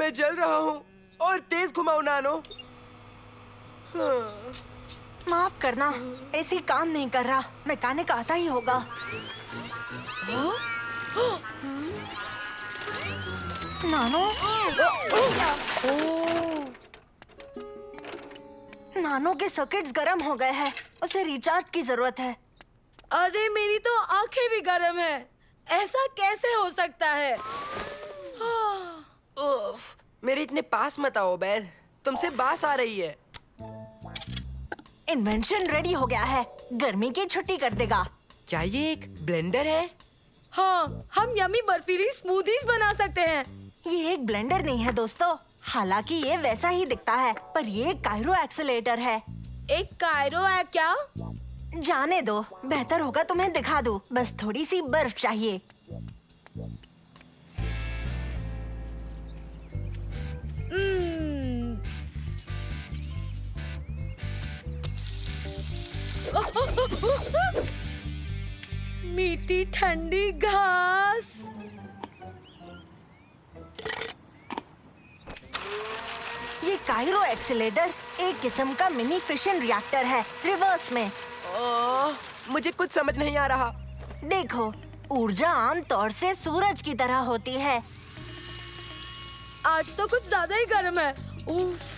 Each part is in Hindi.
मैं जल रहा हूँ और तेज घुमाओ नानो। हाँ। माफ करना, ऐसे काम नहीं कर रहा। मैकेनिक आता ही होगा। नानो, नानो के सर्किट्स गर्म हो गए हैं। उसे रिचार्ज की जरूरत है। अरे मेरी तो आंखें भी गर्म है। ऐसा कैसे हो सकता है? उफ, मेरे इतने पास मत आओ बैद, तुमसे बास आ रही है। इन्वेंशन रेडी हो गया है। गर्मी की छुट्टी कर देगा। क्या ये एक ब्लेंडर है? हाँ, हम यम्मी बर्फीली स्मूदीज बना सकते हैं। ये एक ब्लेंडर नहीं है दोस्तों। हालांकि ये वैसा ही दिखता है, पर ये कायरो एक्सेलेरेटर है। एक कायरो है क्या? जाने दो, बेहतर होगा तुम्हें दिखा दूं। बस थोड़ी सी बर्फ चाहिए। मीठी ठंडी घास। ये कायरो एक्सेलेरेटर एक किस्म का मिनी फिशन रिएक्टर है, रिवर्स में। मुझे कुछ समझ नहीं आ रहा। देखो, ऊर्जा आम तौर से सूरज की तरह होती है। आज तो कुछ ज्यादा ही गर्म है। उफ।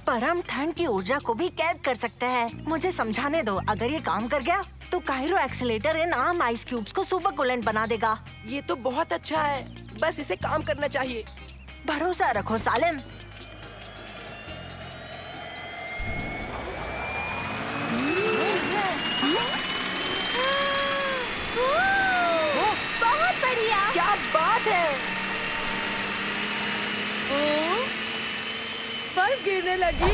पर हम ठंड की ऊर्जा को भी कैद कर सकते हैं। मुझे समझाने दो, अगर ये काम कर गया तो कायरो एक्सेलेरेटर इन आम आइस क्यूब्स को सुपर कूलेंट बना देगा। ये तो बहुत अच्छा है, बस इसे काम करना चाहिए। भरोसा रखो सालिम। बहुत बढ़िया। क्या बात है! बर्फ गिरने लगी।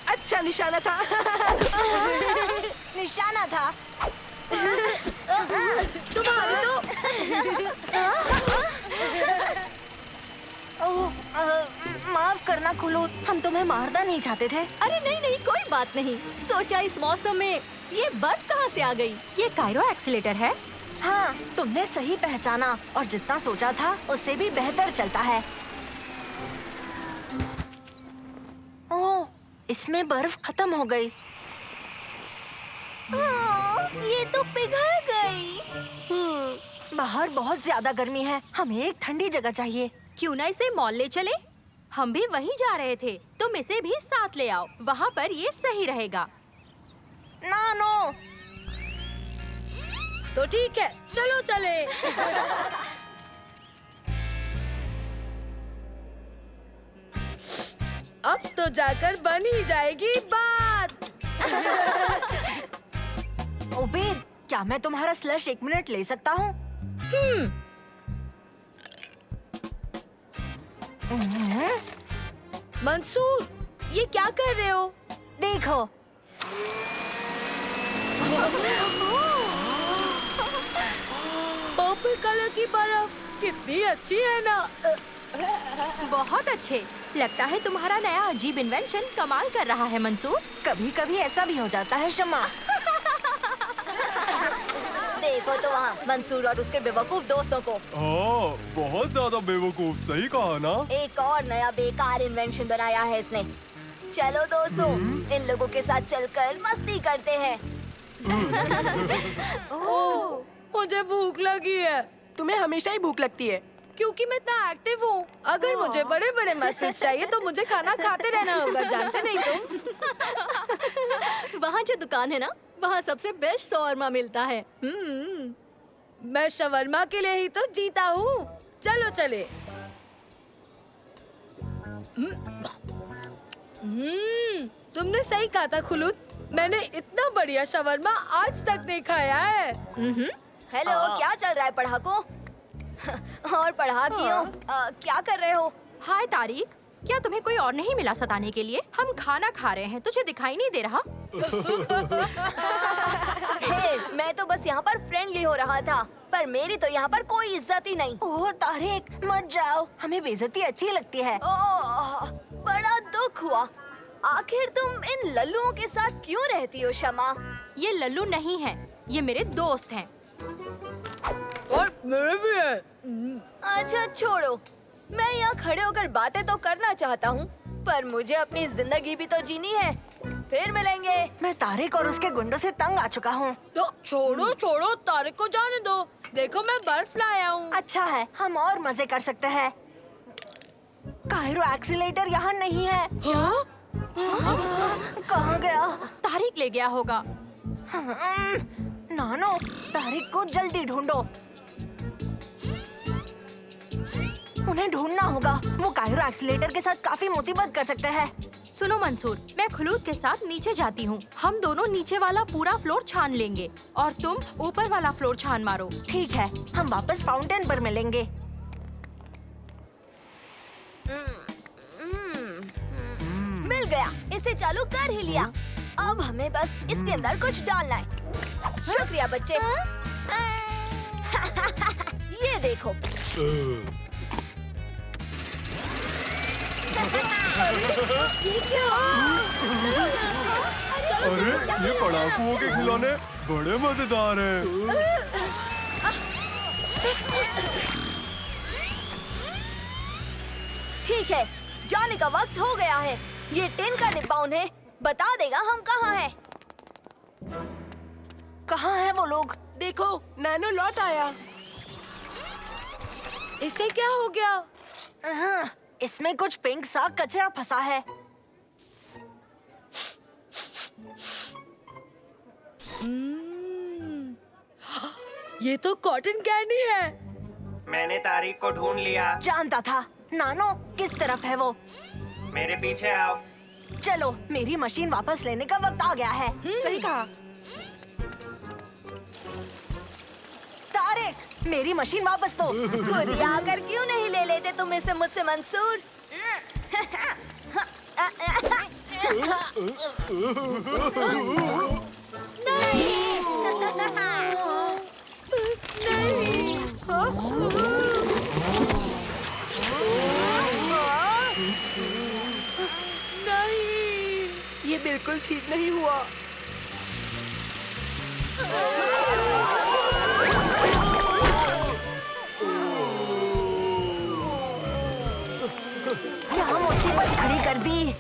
अच्छा निशाना था। निशाना था। तुम्हारे तो। माफ करना खुलूद, हम तुम्हें मारना नहीं चाहते थे। अरे नहीं नहीं, कोई बात नहीं। सोचा इस मौसम में ये बर्फ कहाँ से आ गई? ये कायरो एक्सीलेटर है। हाँ, तुमने सही पहचाना और जितना सोचा था उससे भी बेहतर चलता है। ओह, इसमें बर्फ खत्म हो गई। ये तो पिघल गई। बाहर बहुत ज्यादा गर्मी है, हमें एक ठंडी जगह चाहिए। क्यों ना इसे मॉल ले चले? हम भी वहीं जा रहे थे। तुम इसे भी साथ ले आओ, वहाँ पर ये सही रहेगा। नानो, तो ठीक है, चलो चले। अब तो जाकर बन ही जाएगी बात। उबैद, क्या मैं तुम्हारा स्लश 1 मिनट ले सकता हूँ? मंसूर, ये क्या कर रहे हो? देखो, पर्पल कलर की बर्फ कितनी अच्छी है ना। बहुत अच्छे। लगता है तुम्हारा नया अजीब इन्वेंशन कमाल कर रहा है मंसूर। कभी कभी ऐसा भी हो जाता है शम्मा। देखो तो वहाँ मंसूर और उसके बेवकूफ दोस्तों को। हाँ, बहुत ज्यादा बेवकूफ, सही कहा ना? एक और नया बेकार इन्वेंशन बनाया है इसने। चलो दोस्तों, इन लोगों के साथ चलकर मस्ती करते हैं। ओह, मुझे भूख लगी है। तुम्हें हमेशा ही भूख लगती है। क्योंकि मैं इतना एक्टिव हूँ। अगर मुझे बड़े बड़े मसल्स चाहिए तो मुझे खाना खाते रहना होगा, जानते नहीं तुम? वहाँ जो दुकान है ना, वहाँ सबसे बेस्ट शॉर्मा मिलता है। मैं शवरमा के लिए ही तो जीता हूँ। चलो चले। तुमने सही कहा था खुलूद, मैंने इतना बढ़िया शवरमा आज तक नहीं खाया है। हेलो, क्या चल रहा है पढ़ाको? और पढ़ाकियों, क्या कर रहे हो? हाय तारिक, क्या तुम्हें कोई और नहीं मिला सताने के लिए? हम खाना खा रहे हैं, तुझे दिखाई नहीं दे रहा? हे, मैं तो बस यहाँ पर फ्रेंडली हो रहा था, पर मेरी तो यहाँ पर कोई इज्जत ही नहीं। ओह तारिक, मत जाओ, हमें बेइज्जती अच्छी लगती है। ओह, बड़ा दुख हुआ। आखिर तुम इन लल्लुओं के साथ क्यों रहती हो शमा? ये लल्लू नहीं है, ये मेरे दोस्त हैं। और मेरे भी है। अच्छा छोड़ो, मैं यहाँ खड़े होकर बातें तो करना चाहता हूँ, पर मुझे अपनी जिंदगी भी तो जीनी है। फिर मिलेंगे। मैं तारिक और उसके गुंडों से तंग आ चुका हूँ। तो छोड़ो छोड़ो, तारिक को जाने दो। देखो मैं बर्फ लाया हूँ। अच्छा है, हम और मजे कर सकते हैं। कायरो एक्सीलेटर यहाँ नहीं है। हाँ? कहाँ गया? तारिक ले गया होगा। नानो, तारिक को जल्दी ढूंढो। उन्हें ढूंढना होगा। वो कायरो एक्सीलेटर के साथ काफी मुसीबत कर सकते हैं। सुनो मंसूर, मैं खुलूद के साथ नीचे जाती हूँ। हम दोनों नीचे वाला पूरा फ्लोर छान लेंगे और तुम ऊपर वाला फ्लोर छान मारो। ठीक है, हम वापस फाउंटेन पर मिलेंगे। मिल गया, इसे चालू कर ही लिया। अब हमें बस इसके अंदर कुछ डालना है। शुक्रिया बच्चे। ये देखो। ये क्या? अरे ये पड़ाकुओं के खिलौने बड़े मजेदार हैं। ठीक है, जाने का वक्त हो गया है। ये टिन का डिब्बा उन्हें बता देगा हम कहाँ हैं। कहाँ है वो लोग? देखो, नैनो लौट आया। इसे क्या हो गया? इसमें कुछ पिंक सा कचरा फंसा है। ये तो कॉटन कैंडी है। मैंने तारीख को ढूंढ लिया। जानता था। नानो, किस तरफ है वो? मेरे पीछे आओ। चलो, मेरी मशीन वापस लेने का वक्त आ गया है। सही कहा। तारिक, मेरी मशीन वापस दो। खुद ही आकर क्यों नहीं ले लेते तुम इसे मुझसे मंसूर? नहीं। ये बिल्कुल ठीक नहीं हुआ। क्या मुसीबत खड़ी कर दी।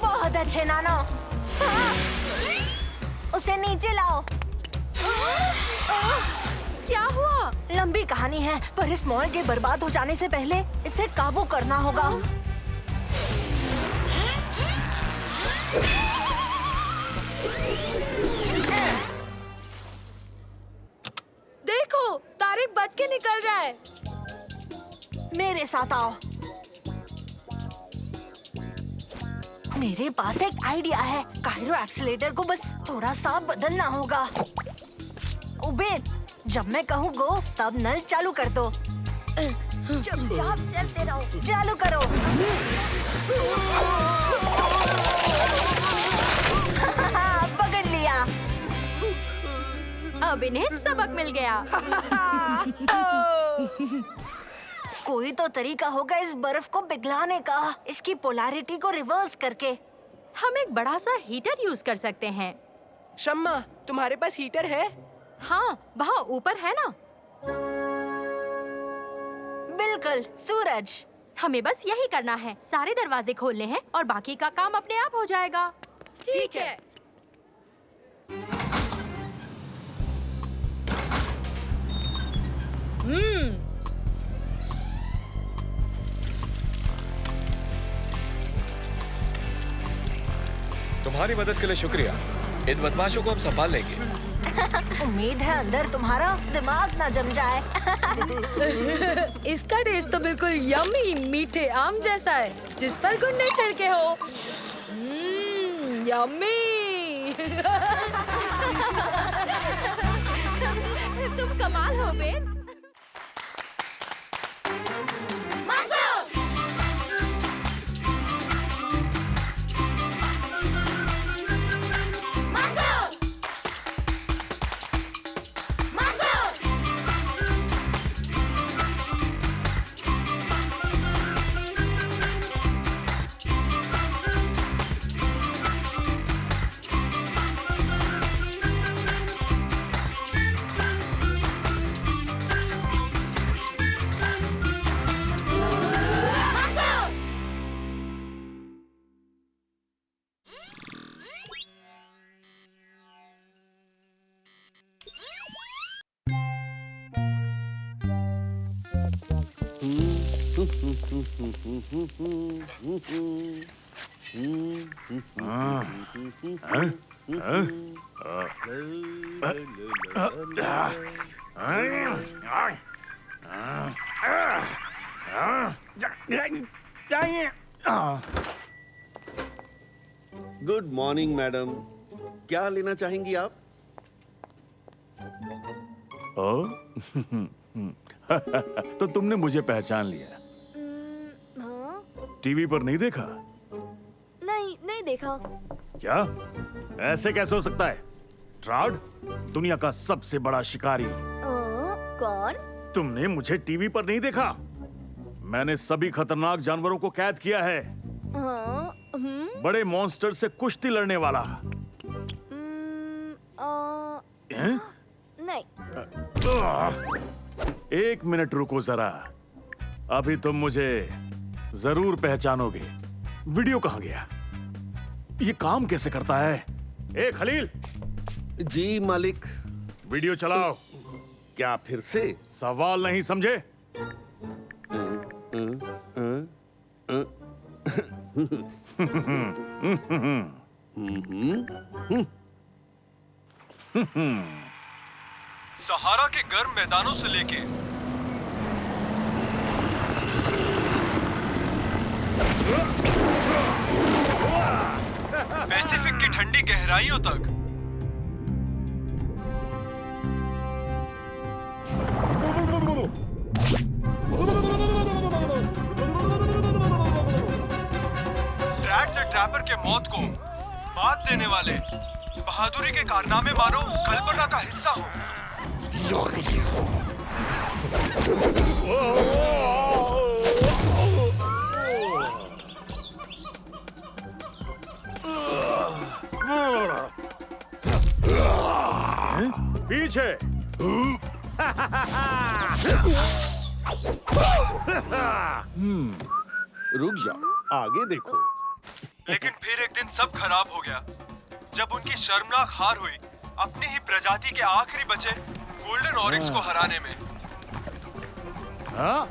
बहुत अच्छे नानो। उसे नीचे लाओ। क्या हुआ? लंबी कहानी है, पर इस मॉल के बर्बाद हो जाने से पहले इसे काबू करना होगा। देखो, तारिक बच के निकल रहा है। मेरे साथ आओ। मेरे पास एक आइडिया है। कायरो एक्सीलेटर को बस थोड़ा सा बदलना होगा। उबेद, जब मैं कहूँ गो, तब नल चालू कर दो। चुपचाप चलते रहो। चालू करो। पकड़ लिया। अब इन्हें सबक मिल गया। कोई तो तरीका होगा इस बर्फ को पिघलाने का, इसकी पोलैरिटी को रिवर्स करके। हम एक बड़ा सा हीटर यूज कर सकते हैं। शम्मा, तुम्हारे पास हीटर है? हाँ, वहाँ ऊपर है ना। बिल्कुल, सूरज। हमें बस यही करना है। सारे दरवाजे खोलने हैं और बाकी का काम अपने आप हो जाएगा। ठीक है। तुम्हारी मदद के लिए शुक्रिया। इन बदमाशों को हम संभाल लेंगे। उम्मीद है अंदर तुम्हारा दिमाग ना जम जाए। इसका टेस्ट तो बिल्कुल यम्मी मीठे आम जैसा है, जिस पर गुन्ने छिड़के हो। यम्मी। तुम कमाल हो बेन। गुड मॉर्निंग मैडम, क्या लेना चाहेंगी आप? तो तुमने मुझे पहचान लिया। हाँ? टीवी पर नहीं देखा नहीं, नहीं देखा। क्या? ऐसे कैसे हो सकता है? ट्राउड, दुनिया का सबसे बड़ा शिकारी। कौन? तुमने मुझे टीवी पर नहीं देखा। मैंने सभी खतरनाक जानवरों को कैद किया है। हाँ? बड़े मॉन्स्टर से कुश्ती लड़ने वाला। हैं? नहीं। एक मिनट रुको जरा, अभी तुम मुझे जरूर पहचानोगे। वीडियो कहाँ गया? ये काम कैसे करता है? ए खलील, जी मालिक। वीडियो चलाओ। क्या फिर से? सवाल नहीं समझे? सहारा के गर्म मैदानों से लेके पैसिफिक की ठंडी गहराइयों तक ट्रैक द ट्रैपर के मौत को बात देने वाले बहादुरी के कारनामे मानो कल्पना का हिस्सा हो। पीछे। रुक जाओ, आगे देखो। लेकिन फिर एक दिन सब खराब हो गया जब उनकी शर्मनाक हार हुई अपनी ही प्रजाति के आखिरी बचे गोल्डन ऑरिक्स को हराने में। हाँ?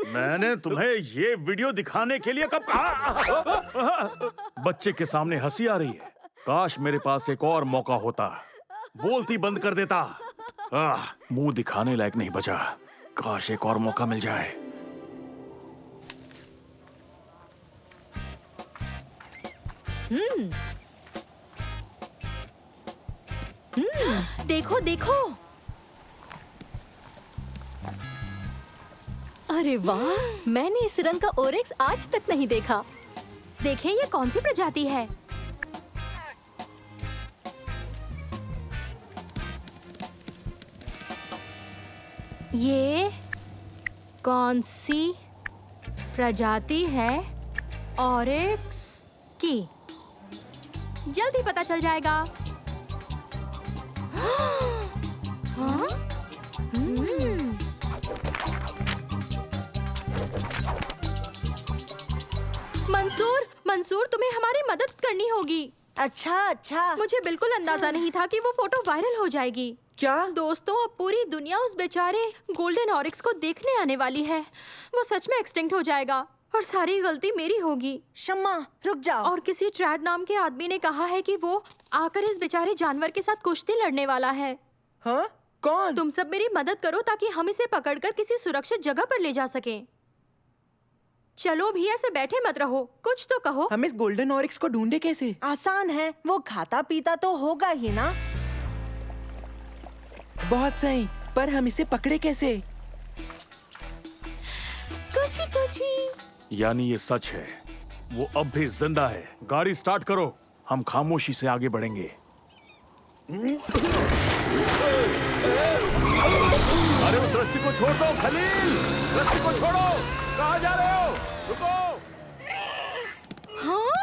मैंने तुम्हें ये वीडियो दिखाने के लिए कब कहा? बच्चे के सामने हंसी आ रही है। काश मेरे पास एक और मौका होता, बोलती बंद कर देता। मुंह दिखाने लायक नहीं बचा। काश एक और मौका मिल जाए। देखो देखो। अरे वाह, मैंने इस रंग का ओरिक्स आज तक नहीं देखा। देखें ये कौन सी प्रजाति है? ये कौन सी प्रजाति है ओरिक्स की? जल्दी पता चल जाएगा। हाँ? मंसूर, तुम्हें हमारी मदद करनी होगी। अच्छा। मुझे बिल्कुल अंदाजा नहीं था कि वो फोटो वायरल हो जाएगी। क्या? दोस्तों, अब पूरी दुनिया उस बेचारे गोल्डन ऑरिक्स को देखने आने वाली है। वो सच में एक्सटिंक्ट हो जाएगा और सारी गलती मेरी होगी। शम्मा, रुक जाओ। और किसी ट्रैड नाम के आदमी ने कहा है कि वो आकर इस बेचारे जानवर के साथ कुश्ती लड़ने वाला है। हाँ? कौन? तुम सब मेरी मदद करो ताकि हम इसे पकड़कर किसी सुरक्षित जगह पर ले जा सकें। चलो भी, ऐसे बैठे मत रहो, कुछ तो कहो। हम इस गोल्डन ऑरिक्स को ढूंढे कैसे? आसान है, वो खाता पीता तो होगा ही ना। बहुत सही, पर हम इसे पकड़े कैसे? कुछ यानी ये सच है, वो अब भी जिंदा है। गाड़ी स्टार्ट करो, हम खामोशी से आगे बढ़ेंगे। अरे उस रस्सी को छोड़ दो खलील, रस्सी को छोड़ो। कहाँ जा रहे हो? रुको। हाँ?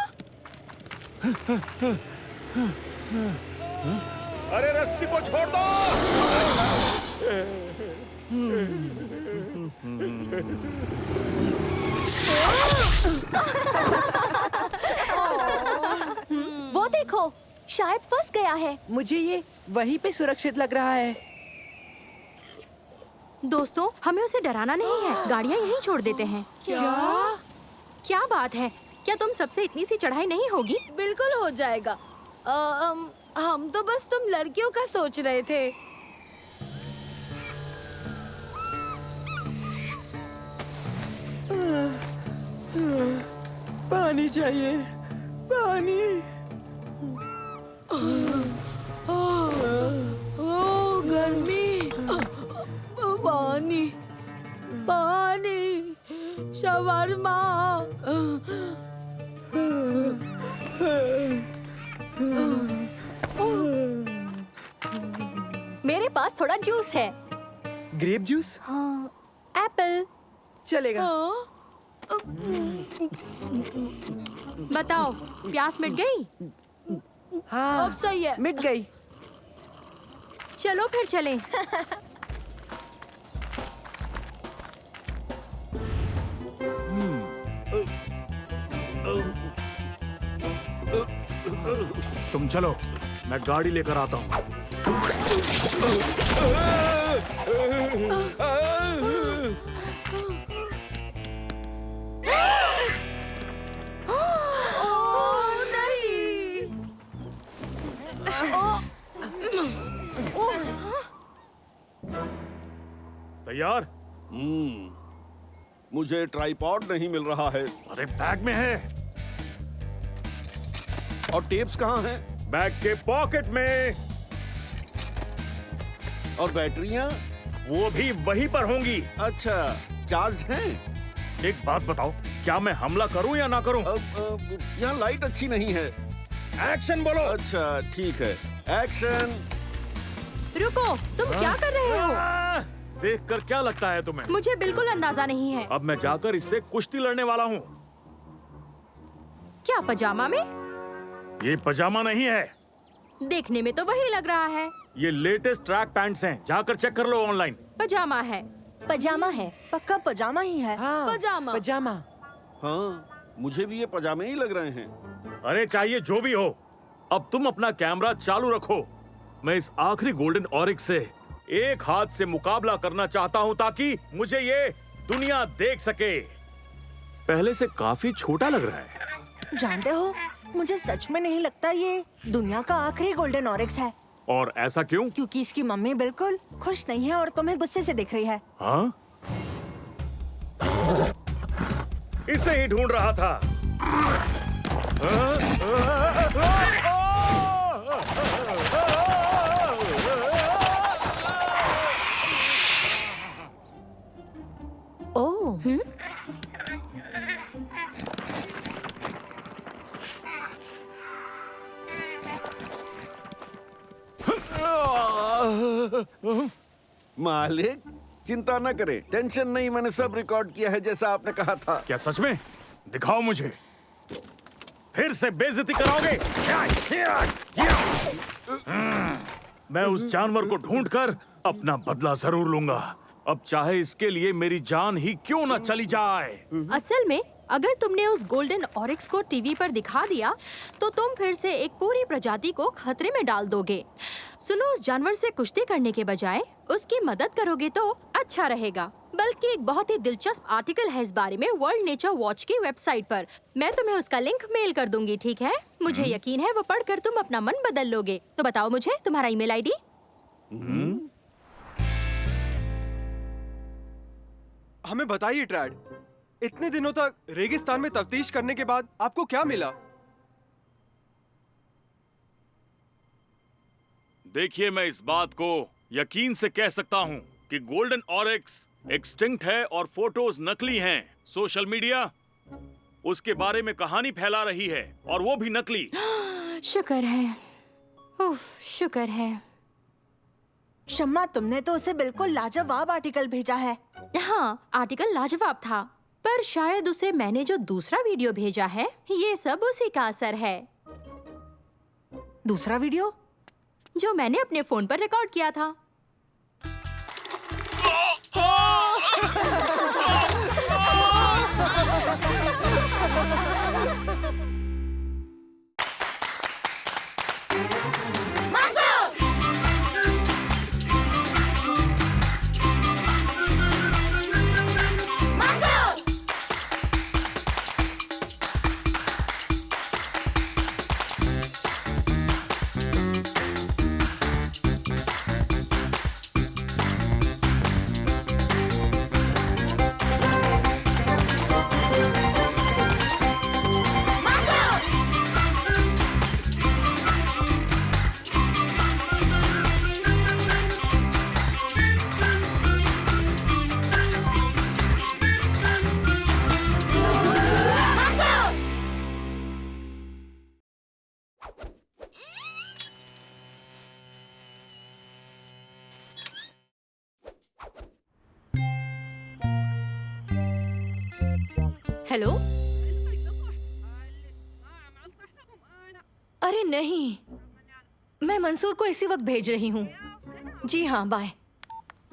अरे रस्सी को छोड़ दो। वो देखो, शायद फंस गया है। मुझे ये वहीं पे सुरक्षित लग रहा है। दोस्तों, हमें उसे डराना नहीं है, गाड़ियाँ यहीं छोड़ देते हैं। क्या बात है? क्या तुम सबसे इतनी सी चढ़ाई नहीं होगी? बिल्कुल हो जाएगा। हम तो बस तुम लड़कियों का सोच रहे थे। पानी चाहिए, पानी। ओ गर्मी, पानी, पानी, शवरमा। मेरे पास थोड़ा जूस है। ग्रेप जूस हाँ, एप्पल। चलेगा। बताओ, प्यास मिट गई? हाँ, अब सही है। मिट गई। चलो फिर चलें। तुम चलो, मैं गाड़ी लेकर आता हूँ। तैयार? मुझे ट्राइपॉड नहीं मिल रहा है। अरे बैग में है। और टेप्स कहाँ हैं? बैग के पॉकेट में। और बैटरियाँ? वो भी वहीं पर होंगी। अच्छा, चार्ज हैं? एक बात बताओ, क्या मैं हमला करूं या ना करूं? यहाँ लाइट अच्छी नहीं है। एक्शन बोलो। अच्छा, ठीक है, एक्शन। रुको, तुम क्या कर रहे हो? देखकर क्या लगता है तुम्हें? मुझे बिल्कुल अंदाजा नहीं है। अब मैं जाकर इससे कुश्ती लड़ने वाला हूँ। क्या पजामा में? ये पजामा नहीं है। देखने में तो वही लग रहा है। ये लेटेस्ट ट्रैक पैंट्स हैं। जाकर चेक कर लो ऑनलाइन। पजामा है। पजामा है। पक्का पजामा ही है। हाँ, पजामा। पजामा। हाँ, मुझे भी ये पजामे ही लग रहे हैं। अरे चाहिए जो भी हो, अब तुम अपना कैमरा चालू रखो। मैं इस आखिरी गोल्डन ऑरिक्स से एक हाथ से मुकाबला करना चाहता हूँ ताकि मुझे ये दुनिया देख सके। पहले से काफी छोटा लग रहा है। जानते हो, मुझे सच में नहीं लगता ये दुनिया का आखिरी गोल्डन ऑरिक्स है। और ऐसा क्यों? क्योंकि इसकी मम्मी बिल्कुल खुश नहीं है और तुम्हें गुस्से से देख रही है। हाँ? इसे ही ढूंढ रहा था। ओह, मालिक, चिंता न करे, टेंशन नहीं, मैंने सब रिकॉर्ड किया है जैसा आपने कहा था। क्या सच में? दिखाओ मुझे। फिर से बेइज्जती कराओगे? मैं उस जानवर को ढूंढकर अपना बदला जरूर लूंगा। अब चाहे इसके लिए मेरी जान ही क्यों न चली जाए। असल में अगर तुमने उस गोल्डन ऑरिक्स को टीवी पर दिखा दिया तो तुम फिर से एक पूरी प्रजाति को खतरे में डाल दोगे। सुनो, उस जानवर से कुश्ती करने के बजाय उसकी मदद करोगे तो अच्छा रहेगा। बल्कि एक बहुत ही दिलचस्प आर्टिकल है इस बारे में वर्ल्ड नेचर वॉच की वेबसाइट पर। मैं तुम्हें उसका लिंक मेल कर दूंगी, ठीक है? मुझे यकीन है वो पढ़कर तुम अपना मन बदल लोगे। तो बताओ मुझे तुम्हारा ईमेल आईडी। हमें बताइए ट्रैड, इतने दिनों तक रेगिस्तान में तफ्तीश करने के बाद आपको क्या मिला? देखिए, मैं इस बात को यकीन से कह सकता हूँ कि गोल्डन ऑरिक्स एक्सटिंक्ट है और फोटोज नकली हैं। सोशल मीडिया उसके बारे में कहानी फैला रही है और वो भी नकली। शुक्र है, उफ, शुक्र है। शम्मा, तुमने तो उसे बिल्कुल लाजवाब आर्टिकल भेजा है। हाँ, आर्टिकल लाजवाब था, पर शायद उसे मैंने जो दूसरा वीडियो भेजा है ये सब उसी का असर है। दूसरा वीडियो जो मैंने अपने फोन पर रिकॉर्ड किया था। हेलो? अरे नहीं, मैं मंसूर को इसी वक्त भेज रही हूँ। जी हाँ, बाय।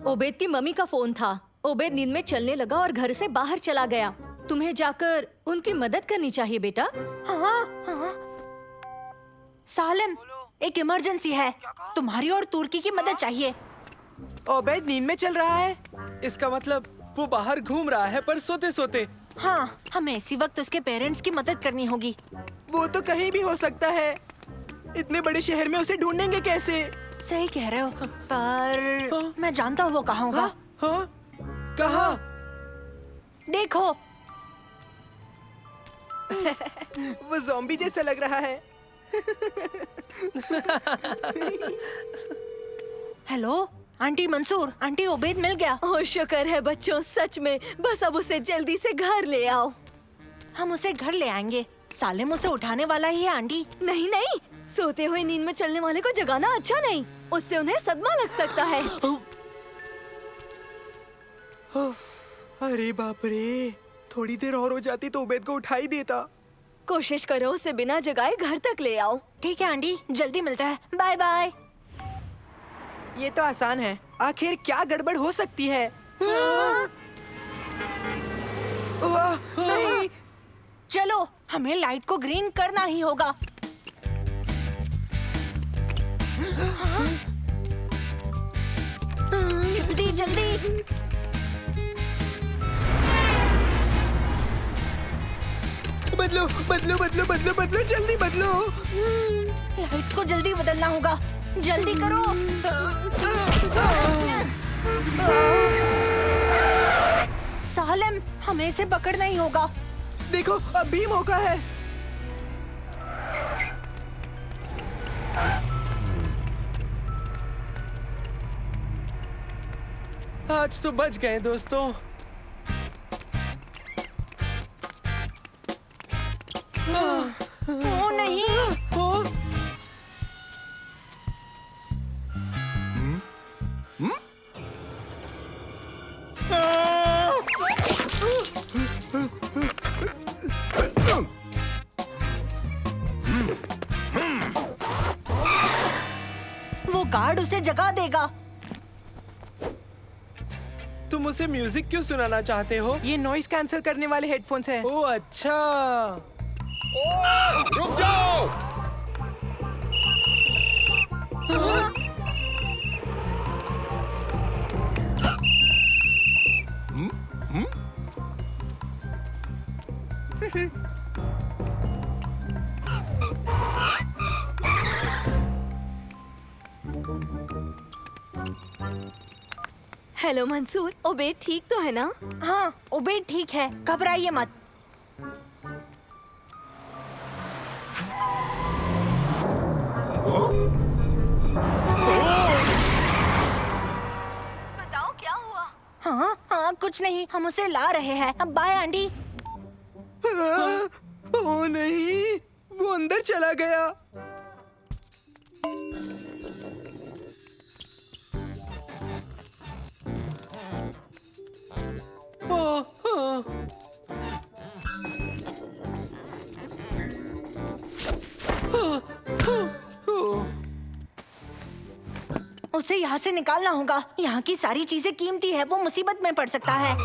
ओबेद की मम्मी का फोन था। ओबेद नींद में चलने लगा और घर से बाहर चला गया। तुम्हें जाकर उनकी मदद करनी चाहिए बेटा। हाँ। सालिम, एक इमरजेंसी है। तुम्हारी और तुर्की की मदद चाहिए। ओबेद नींद में चल रहा है। इसका मतलब वो बाहर घूम रहा है पर सोते सोते। हाँ, हमें इसी वक्त उसके पेरेंट्स की मदद करनी होगी। वो तो कहीं भी हो सकता है। इतने बड़े शहर में उसे ढूंढेंगे कैसे? सही कह रहे हो, पर मैं जानता हूँ वो कहाँ होगा। हाँ? कहाँ? देखो, वो ज़ॉम्बी जैसा लग रहा है। Hello aunty Mansoor, aunty Obaid मिल गया। ओह शुक्र है बच्चों, सच में। बस अब उसे जल्दी से घर ले आओ। हम उसे घर ले आएंगे। सालिम उसे उठाने वाला ही है आंटी। नहीं नहीं, सोते हुए नींद में चलने वाले को जगाना अच्छा नहीं। उससे उन्हें सदमा लग सकता है। अरे बाप रे, थोड़ी देर और हो जाती तो उबैद को उठा ही देता। कोशिश करो उसे बिना जगाए घर तक ले आओ। ठीक है आंटी, जल्दी मिलता है। Bye bye. ये तो आसान है। आखिर क्या गड़बड़ हो सकती है? नहीं। चलो, हमें लाइट को ग्रीन करना ही होगा। जल्दी जल्दी। बदलो बदलो बदलो बदलो बदलो, जल्दी बदलो। लाइट्स को जल्दी बदलना होगा। जल्दी करो। सालिम, हमें इसे पकड़ना ही होगा। देखो, अब भी मौका है। आज तो बच गए दोस्तों। ओ नहीं। वो गार्ड उसे जगा देगा। तुम उसे म्यूजिक क्यों सुनाना चाहते हो? ये नॉइस कैंसिल करने वाले हेडफोन्स हैं। ओह अच्छा। रुक जाओ। हेलो मंसूर, ओबेद ठीक तो है ना? हाँ, ओबेद ठीक है, घबराइए मत। बताओ क्या हुआ? हाँ हाँ, कुछ नहीं, हम उसे ला रहे हैं। अब बाय आंटी। ओह नहीं, वो अंदर चला गया। उसे यहाँ से निकालना होगा। यहाँ की सारी चीजें कीमती है, वो मुसीबत में पड़ सकता है।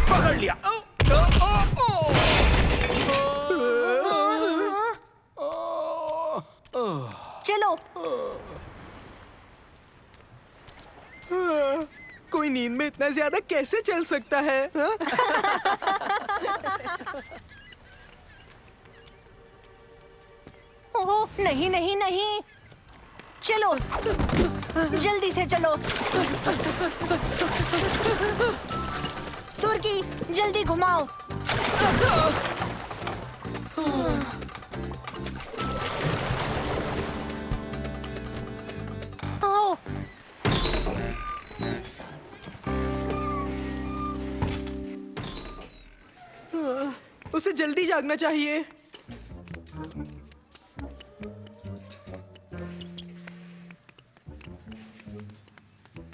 पकड़ लिया। चलो। कोई नींद में इतना ज्यादा कैसे चल सकता है? ओह नहीं नहीं नहीं, चलो जल्दी से चलो। तुर्की, जल्दी घुमाओ। ओह, उसे जल्दी जागना चाहिए।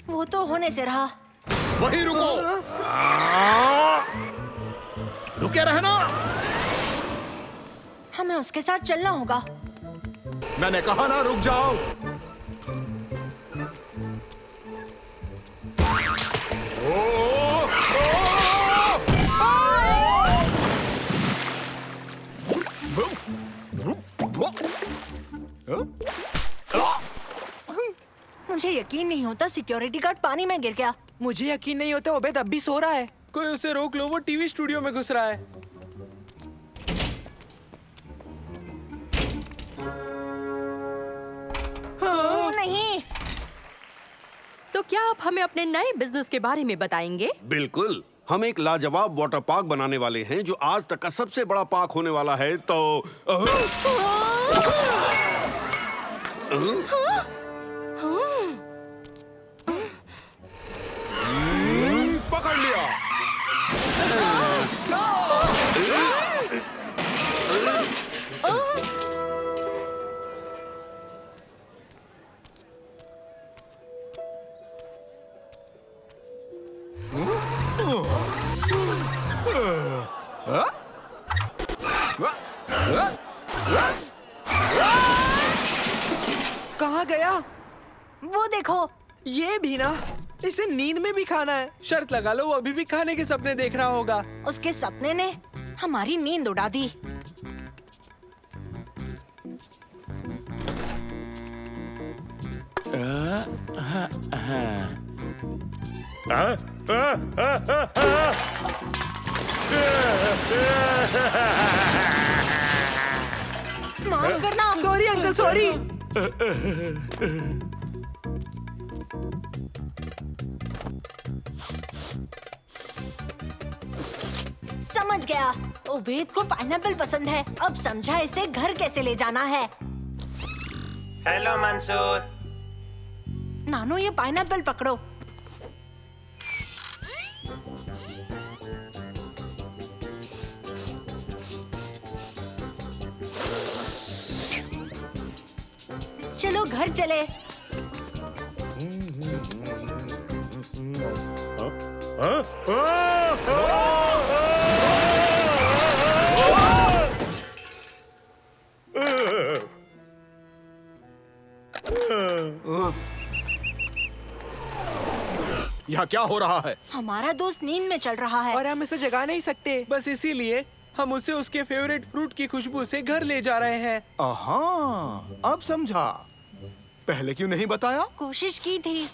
वो तो होने से रहा। वहीं रुको। रुके रहना। हमें उसके साथ चलना होगा। मैंने कहा ना रुक जाओ। मुझे यकीन नहीं होता सिक्योरिटी गार्ड पानी में गिर गया। मुझे यकीन नहीं होता ओबेद अब भी सो रहा है। कोई उसे रोक लो, वो टीवी स्टूडियो में घुस रहा है। नहीं। तो क्या आप हमें अपने नए बिजनेस के बारे में बताएंगे? बिल्कुल, हम एक लाजवाब वाटर पार्क बनाने वाले हैं जो आज तक का सबसे बड़ा पार्क होने वाला है। तो पकड़ लिया। कहाँ गया? वो देखो। ये भी ना, इसे नींद में भी खाना है। शर्त लगा लो वो अभी भी खाने के सपने देख रहा होगा। उसके सपने ने हमारी नींद उड़ा दी। माफ करना। Sorry uncle, sorry. समझ गया। उबेद को पाइनएप्पल पसंद है। अब समझा इसे घर कैसे ले जाना है। हेलो मंसूर। नानो ये पाइनएप्पल पकड़ो। चलो घर चले। यहाँ क्या हो रहा है? हमारा दोस्त नींद में चल रहा है। और हम इसे जगा नहीं सकते, बस इसीलिए हम उसे उसके फेवरेट फ्रूट की खुशबू से घर ले जा रहे हैं। अब समझा। पहले क्यों नहीं बताया? कोशिश की थी।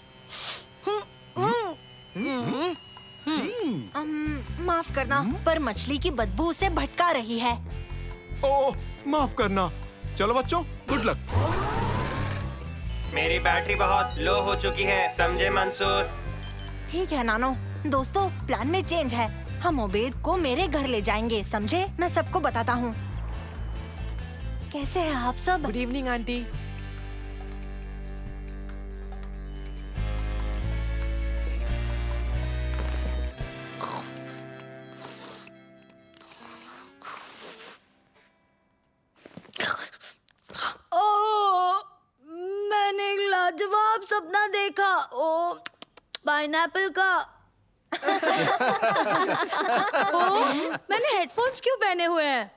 माफ करना, पर मछली की बदबू उसे भटका रही है। ओह, माफ करना। चलो बच्चों, गुड लक। मेरी बैटरी बहुत लो हो चुकी है, समझे मंसूर? ठीक है नानो। दोस्तों, प्लान में चेंज है। हम उबेद को मेरे घर ले जाएंगे, समझे? मैं सबको बताता हूँ। कैसे हैं आप सब? Good evening aunty. मैंने एक लाजवाब सपना देखा। ओ, पाइनएप्पल का। मैंने हेडफोन्स क्यों पहने हुए हैं?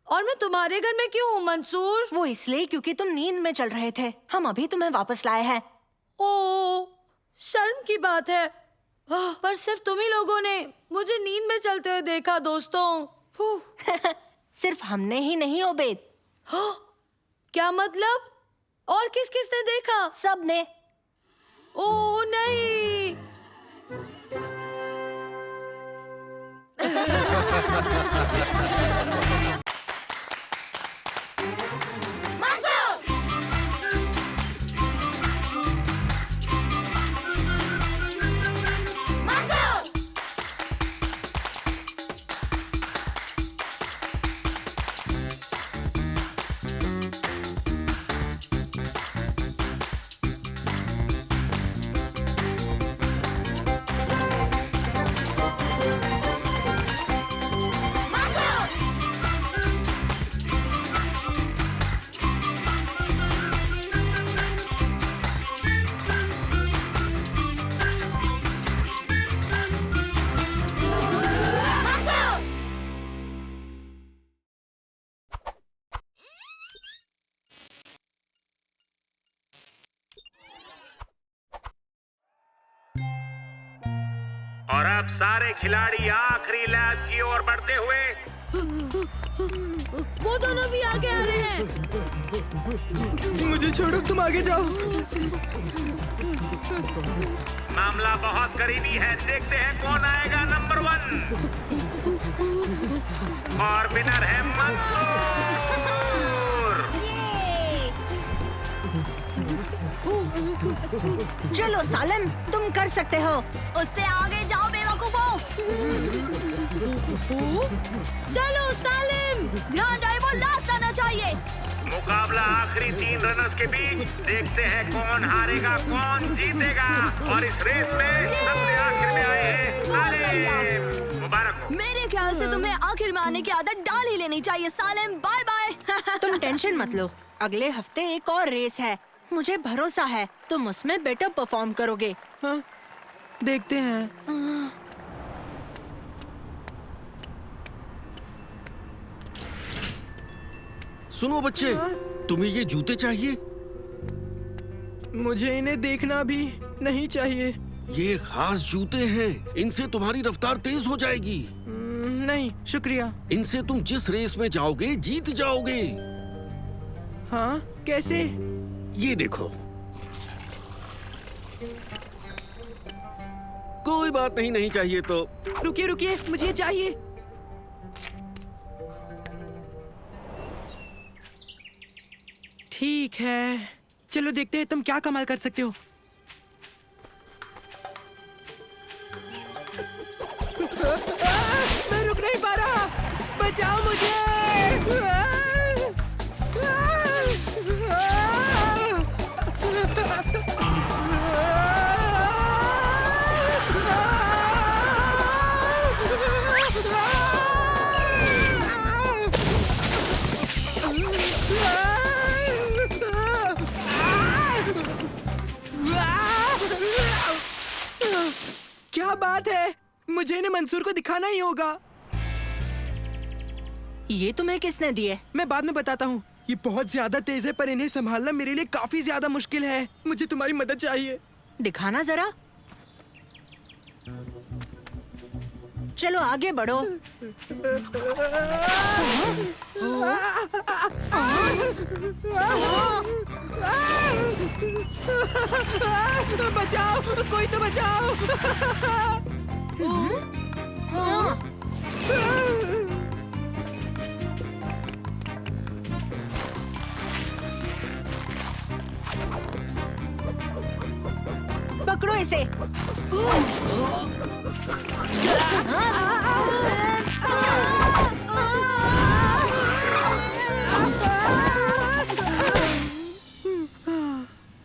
और मैं तुम्हारे घर में क्यों हूँ मंसूर? वो इसलिए क्योंकि तुम नींद में चल रहे थे। हम अभी तुम्हें वापस लाए हैं। ओ, शर्म की बात है। पर सिर्फ तुम ही लोगों ने मुझे नींद में चलते हुए देखा दोस्तों। सिर्फ हमने ही नहीं उबेद, क्या मतलब? और किस किस ने देखा? सब ने। ओ नहीं। अब सारे खिलाड़ी आखिरी लैप की ओर बढ़ते हुए। वो दोनों भी आगे आ रहे हैं। मुझे छोड़ो, तुम आगे जाओ। मामला बहुत करीबी है, देखते हैं कौन आएगा नंबर 1। और विनर है मंसूर। चलो सालिम, तुम कर सकते हो। उससे आगे जाओ बेवकूफों। चलो सालिम, ध्यान रहे वो लास्ट आना चाहिए। मुकाबला आखिरी 3 रनर्स के बीच, देखते हैं कौन हारेगा कौन जीतेगा। और इस रेस में सबसे आखिर में आए हैं सालिम। मुबारक हो। मेरे ख्याल से तुम्हें आखिर में आने की आदत डाल ही लेनी चाहिए सालिम। Bye bye. तुम टेंशन मत लो, अगले हफ्ते एक और रेस है। मुझे भरोसा है तुम उसमें बेटर परफॉर्म करोगे। हाँ, देखते हैं। सुनो बच्चे, तुम्हें ये जूते चाहिए? मुझे इन्हें देखना भी नहीं चाहिए। ये खास जूते हैं, इनसे तुम्हारी रफ्तार तेज हो जाएगी। नहीं शुक्रिया। इनसे तुम जिस रेस में जाओगे जीत जाओगे। हाँ, कैसे? ये देखो। कोई बात नहीं, नहीं चाहिए तो। रुकिए रुकिए, मुझे चाहिए। ठीक है, चलो देखते हैं तुम क्या कमाल कर सकते हो। मैं रुक नहीं पा रहा, बचाओ मुझे। क्या बात है, मुझे इन्हें मंसूर को दिखाना ही होगा। ये तुम्हें किसने दिए? मैं बाद में बताता हूँ। ये बहुत ज्यादा तेज है, पर इन्हें संभालना मेरे लिए काफी ज्यादा मुश्किल है। मुझे तुम्हारी मदद चाहिए। दिखाना जरा। चलो आगे बढ़ो। बचाओ, कोई तो बचाओ। पकड़ो इसे।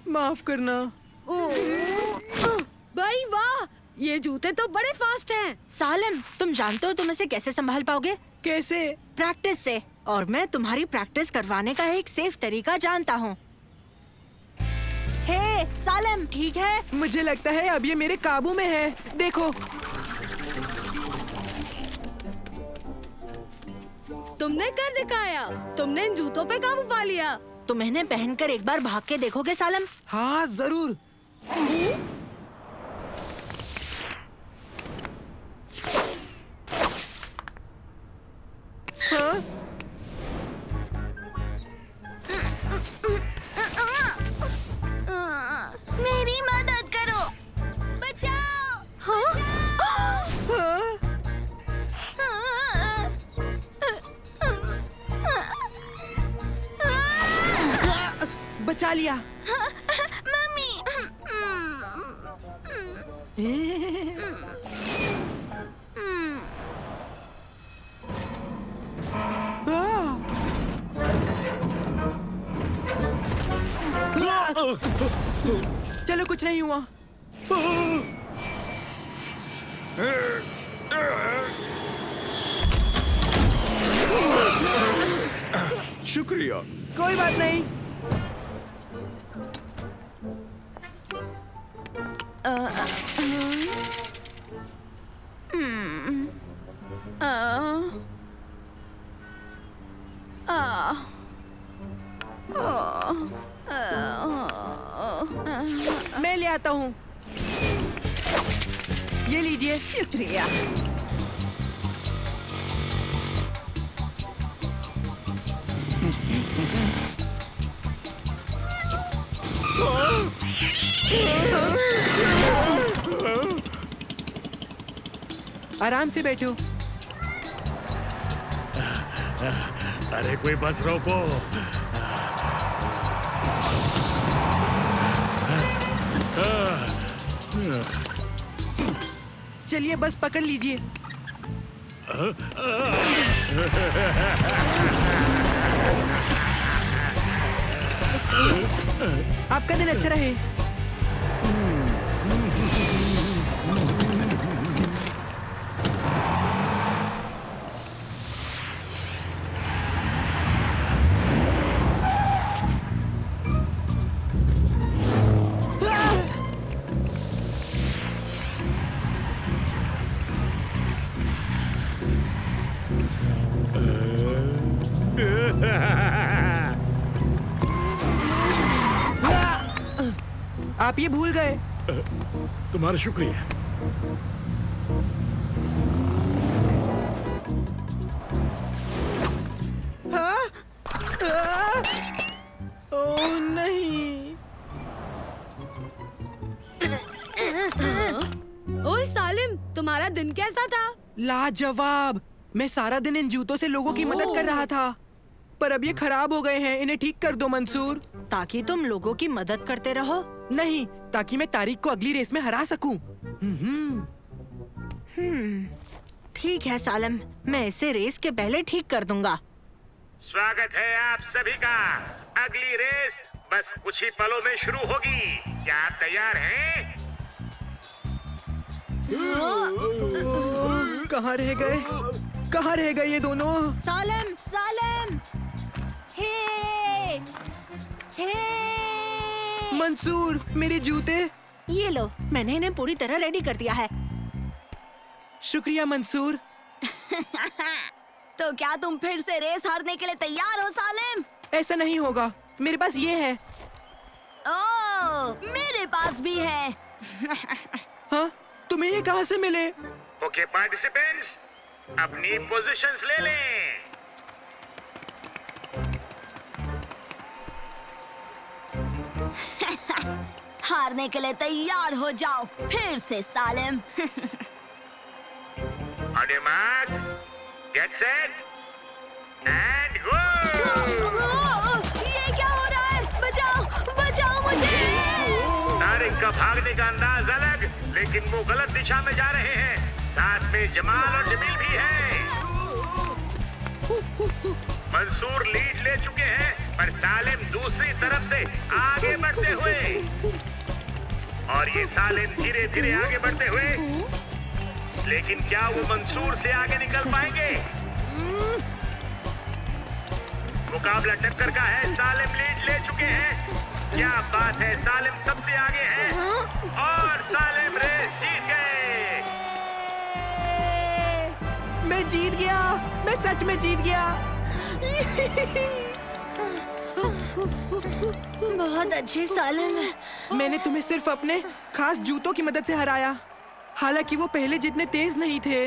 माफ करना। भाई वाह, ये जूते तो बड़े फास्ट हैं। सालिम, तुम जानते हो तुम इसे कैसे संभाल पाओगे? कैसे? प्रैक्टिस से। और मैं तुम्हारी प्रैक्टिस करवाने का एक सेफ तरीका जानता हूँ। हे सालिम, ठीक है? मुझे लगता है अब ये मेरे काबू में है। देखो। तुमने कर दिखाया, तुमने इन जूतों पे काबू पा लिया। तुम इन्हें पहनकर एक बार भाग के देखोगे सालिम? हाँ जरूर। हाँ? मेरी मदद करो, बचाओ। हाँ? बचा लिया। मम्मी। चलो, कुछ नहीं हुआ। शुक्रिया। कोई बात नहीं। मैं ले आता हूँ। ये लीजिए। शुक्रिया। आराम से बैठो। अरे कोई बस रोको। चलिए बस पकड़ लीजिए। आपका दिन अच्छा रहे। आप ये भूल गए। तुम्हारा शुक्रिया। हाँ? ओह नहीं। ओए सालिम, तुम्हारा दिन कैसा था? लाजवाब। मैं सारा दिन इन जूतों से लोगों की मदद कर रहा था, पर अब ये खराब हो गए हैं। इन्हें ठीक कर दो मंसूर। ताकि तुम लोगों की मदद करते रहो। नहीं, ताकि मैं तारिक को अगली रेस में हरा सकूं। ठीक है सालिम, मैं इसे रेस के पहले ठीक कर दूंगा। स्वागत है आप सभी का। अगली रेस बस कुछ ही पलों में शुरू होगी। क्या आप तैयार हैं? कहाँ रह गए? कहाँ रह गए ये दोनों? सालिम, सालिम, हे, हे। मंसूर, मेरे जूते। ये लो, मैंने इन्हें पूरी तरह रेडी कर दिया है। शुक्रिया मंसूर। तो क्या तुम फिर से रेस हारने के लिए तैयार हो सालिम? ऐसा नहीं होगा, मेरे पास ये है। ओह, मेरे पास भी है। हाँ? तुम्हें ये कहाँ से मिले? ओके पार्टिसिपेंट्स, अपनी पोजीशंस ले लें। हारने के लिए तैयार हो जाओ फिर से सालिम। On your marks, get set, and go! ये क्या हो रहा है? बचाओ, बचाओ मुझे! तारिक का भागने का अंदाज अलग, लेकिन वो गलत दिशा में जा रहे हैं। साथ में जमाल और जमील भी हैं। मंसूर लीड ले चुके हैं, पर सालिम दूसरी तरफ से आगे बढ़ते हुए, और ये सालिम धीरे धीरे आगे बढ़ते हुए, लेकिन क्या वो मंसूर से आगे निकल पाएंगे? मुकाबला टक्कर का है। सालिम लीड ले चुके हैं। क्या बात है, सालिम सबसे आगे है और सालिम रेस जीत गए। मैं जीत गया, मैं सच में जीत गया। बहुत अच्छे सालिम। मैंने तुम्हें सिर्फ अपने खास जूतों की मदद से हराया, हालांकि वो पहले जितने तेज नहीं थे।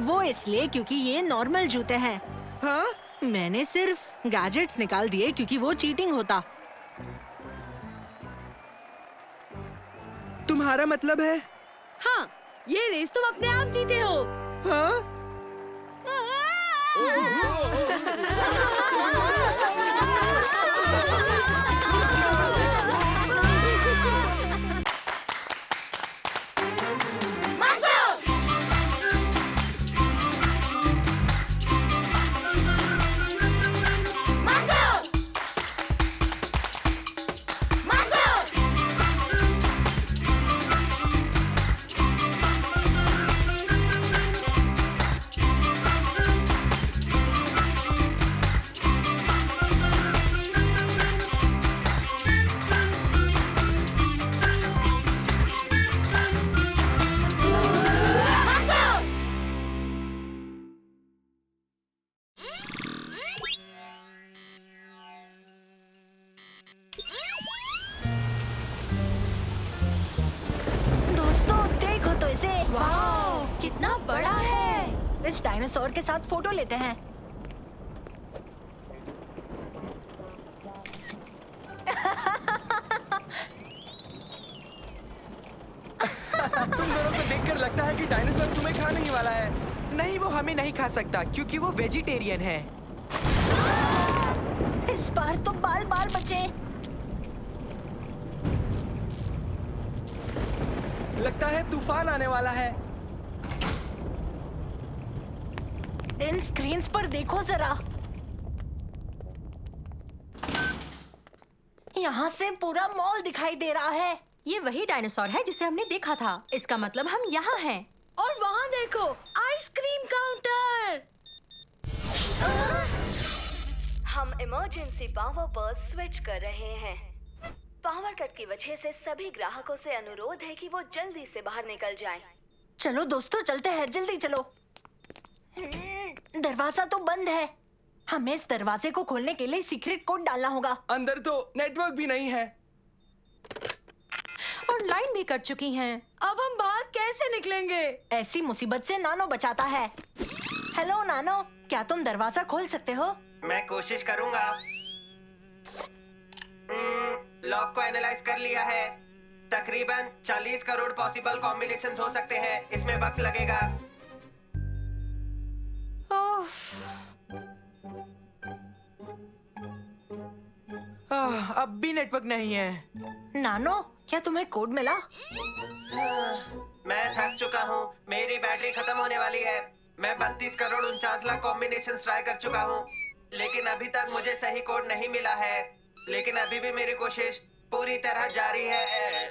वो इसलिए क्योंकि ये नॉर्मल जूते हैं। हाँ? मैंने सिर्फ गैजेट्स निकाल दिए क्योंकि वो चीटिंग होता। तुम्हारा मतलब है? हाँ, ये रेस तुम अपने आप जीते हो। हाँ? इस डायनासोर के साथ फोटो लेते हैं। तुम दोनों को देखकर लगता है कि डायनासोर तुम्हें खाने ही वाला है। नहीं, वो हमें नहीं खा सकता क्योंकि वो वेजिटेरियन है। इस बार तो बाल बाल बचे। लगता है तूफान आने वाला है। इन स्क्रीन्स पर देखो जरा। यहाँ से पूरा मॉल दिखाई दे रहा है। ये वही डायनासोर है जिसे हमने देखा था। इसका मतलब हम यहाँ हैं। और वहाँ देखो, आइसक्रीम काउंटर। हम इमरजेंसी पावर पर स्विच कर रहे हैं। पावर कट की वजह से सभी ग्राहकों से अनुरोध है कि वो जल्दी से बाहर निकल जाएं। चलो दोस्तों, चलते हैं, जल्दी चलो। दरवाजा तो बंद है। हमें इस दरवाजे को खोलने के लिए सीक्रेट कोड डालना होगा। अंदर तो नेटवर्क भी नहीं है और लाइन भी कट चुकी हैं। अब हम बाहर कैसे निकलेंगे? ऐसी मुसीबत से नानो बचाता है। हेलो नानो, क्या तुम दरवाजा खोल सकते हो? मैं कोशिश करूंगा। लॉक को एनालाइज कर लिया है। तकरीबन 40 करोड़ पॉसिबल कॉम्बिनेशंस हो सकते हैं। इसमें वक्त लगेगा। अब भी नेटवर्क नहीं है। नानो, क्या तुम्हें कोड मिला? मैं थक चुका हूँ। मेरी बैटरी खत्म होने वाली है। मैं 32 करोड़ 49 लाख कॉम्बिनेशंस ट्राई कर चुका हूँ, लेकिन अभी तक मुझे सही कोड नहीं मिला है। लेकिन अभी भी मेरी कोशिश पूरी तरह जारी है।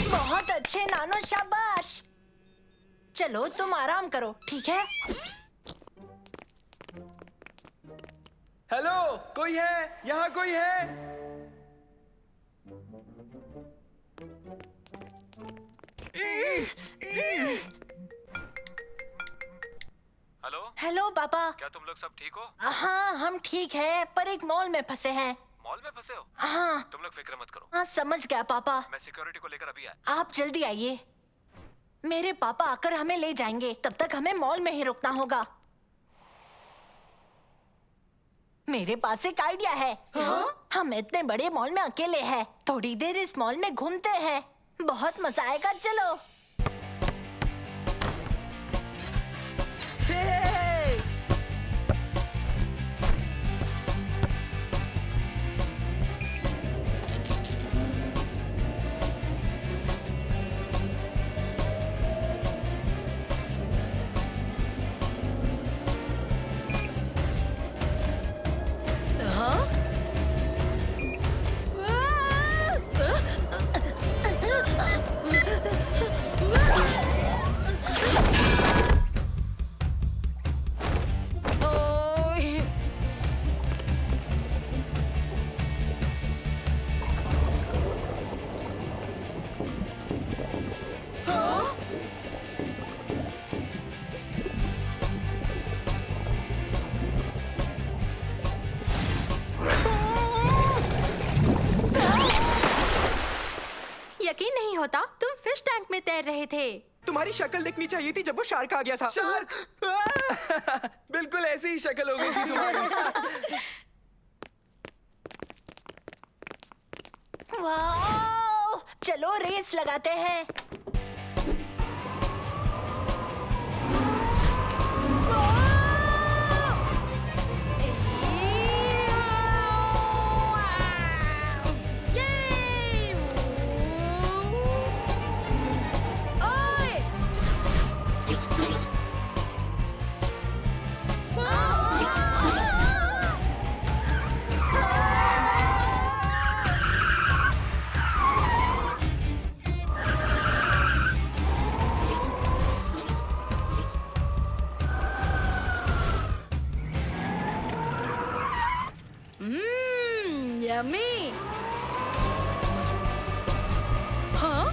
बहुत अच्छे नानो, शाबाश। चलो तुम आराम करो, ठीक है? हेलो, कोई है? यहाँ कोई है? हेलो हेलो पापा। क्या तुम लोग सब ठीक हो? हाँ, हम ठीक है, पर एक मॉल में फंसे हैं। मॉल में फंसे हो? हाँ तुम लोग फिक्र मत करो। हाँ, समझ गया पापा। मैं सिक्योरिटी को लेकर अभी आया। आप जल्दी आइए। मेरे पापा आकर हमें ले जाएंगे। तब तक हमें मॉल में ही रुकना होगा। मेरे पास एक आइडिया है। हाँ? हम इतने बड़े मॉल में अकेले हैं। थोड़ी देर इस मॉल में घूमते हैं। बहुत मजा आएगा, चलो। यकीन नहीं होता, तुम फिश टैंक में तैर रहे थे। तुम्हारी शक्ल देखनी चाहिए थी जब वो शार्क आ गया था। शार्क! बिल्कुल ऐसी ही शक्ल हो गई थी तुम्हारी। वाओ! चलो रेस लगाते हैं। यम्मी। हाँ?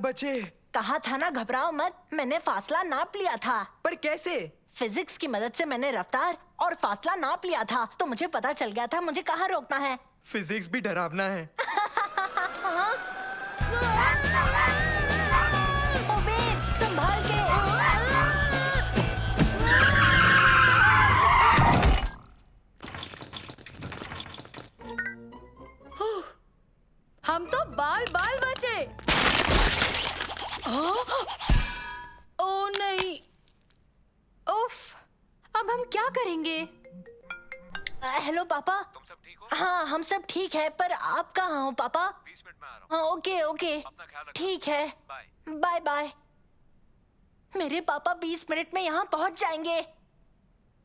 बचे। कहा था ना घबराओ मत, मैंने फासला नाप लिया था। पर कैसे? फिजिक्स की मदद से मैंने रफ्तार और फासला नाप लिया था, तो मुझे पता चल गया था मुझे कहाँ रोकना है। फिजिक्स भी डरावना है। उबेद, संभाल के। हम तो बाल बाल बचे। ओ नहीं। उफ, अब हम क्या करेंगे? हेलो पापा। तुम सब ठीक हो? हाँ हम सब ठीक है, पर आप कहाँ हो पापा? 20 मिनट में आ रहा हूँ। हाँ ओके ओके, अपना ख्याल रखना। ठीक है, बाय। Bye bye. मेरे पापा 20 मिनट में यहाँ पहुँच जाएंगे।